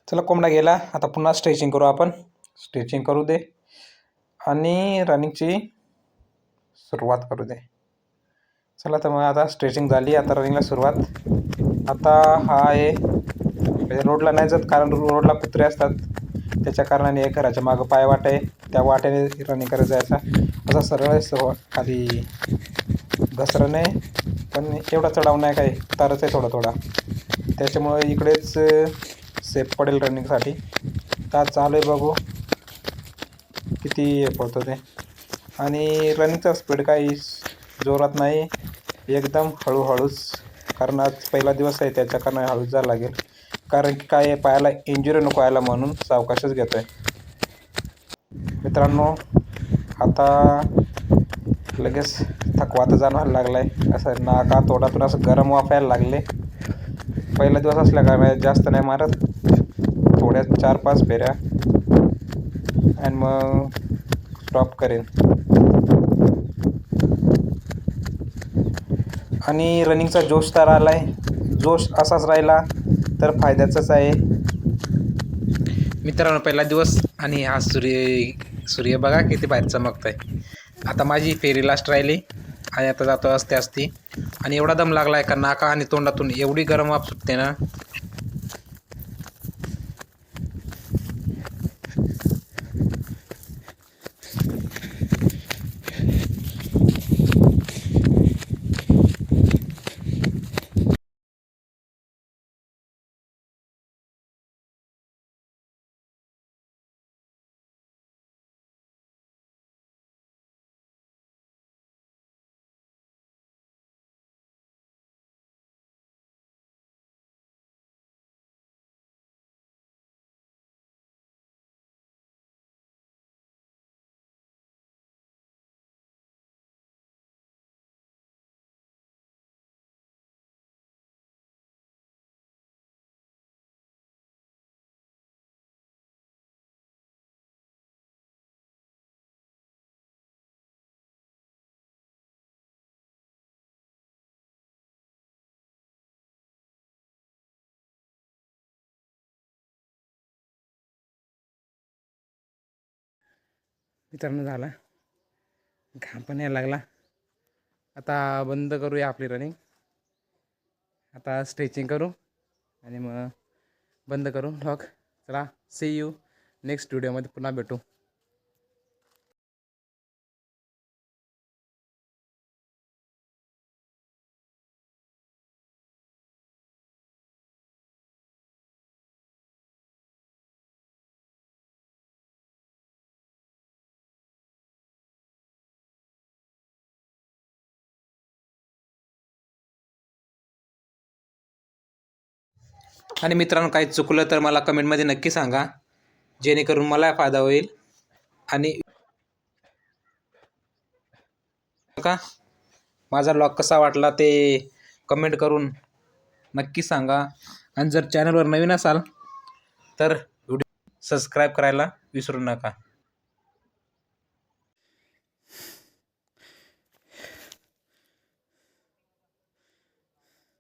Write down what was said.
चला कोंबडा गेला. आता पुन्हा स्ट्रेचिंग करू आपण. स्ट्रेचिंग करू दे आणि रनिंगची सुरुवात करू दे. चला तर मग आता स्ट्रेचिंग झाली. आता रनिंगला सुरुवात. आता हा आहे म्हणजे रोडला नाही जात, कारण रोडला कुत्रे असतात. त्याच्या कारणाने एक घराच्या मागं पायवाट आहे, त्या वाटेने रनिंग करत जायचा. असा सरळ खाली घसरण आहे, पण एवढा चढाव नाही, काही उतारच आहे थोडा थोडा. त्याच्यामुळे इकडेच सेफ पडेल रनिंगसाठी. तर चालू आहे, बघू किती पडतो ते. आणि रनिंगचा स्पीड काही जोरात नाही, एकदम हळूहळूच, कारण आज पहिला दिवस आहे त्याच्या कारणाने हळूच जायला लागेल. कारण की काय पायाला इंजुरी नको यायला म्हणून सावकाशच घेतो आहे मित्रांनो. आता लगेच थकवा तर जाणवायला लागला आहे, असं नाका तोंडातून असं गरम वाफायला लागले. पहिला दिवस असल्या काय जास्त नाही मारत, थोड्या 4-5 फेऱ्या आणि मग स्टॉप करेन. आणि रनिंगचा जोश तर आला आहे. जोश असाच राहिला तर फायद्याचंच आहे मित्रांनो. पहिला दिवस आणि हा सूर्य बघा किती बाहेर चमकत आहे. आता माझी फेरी लास्ट राहिली आणि आता जातो असते असती. आणि एवढा दम लागला आहे का नाका आणि तोंडातून एवढी गरम वाफ सुटते ना. मित्रांनो झाला, घाम पण यायला लागला. आता बंद करूया आपली रनिंग. आता स्ट्रेचिंग करू आणि मग बंद करू व्लॉग. चला, सी यू नेक्स्ट व्हिडिओमध्ये, पुन्हा भेटू. आणि मित्रांनो, काही चुकलं तर मला कमेंटमध्ये नक्की सांगा, जेणेकरून मला फायदा होईल. आणि का माझा व्लॉग कसा वाटला ते कमेंट करून नक्की सांगा. आणि जर चॅनलवर नवीन असाल तर व्हिडिओ सबस्क्राईब करायला विसरू नका.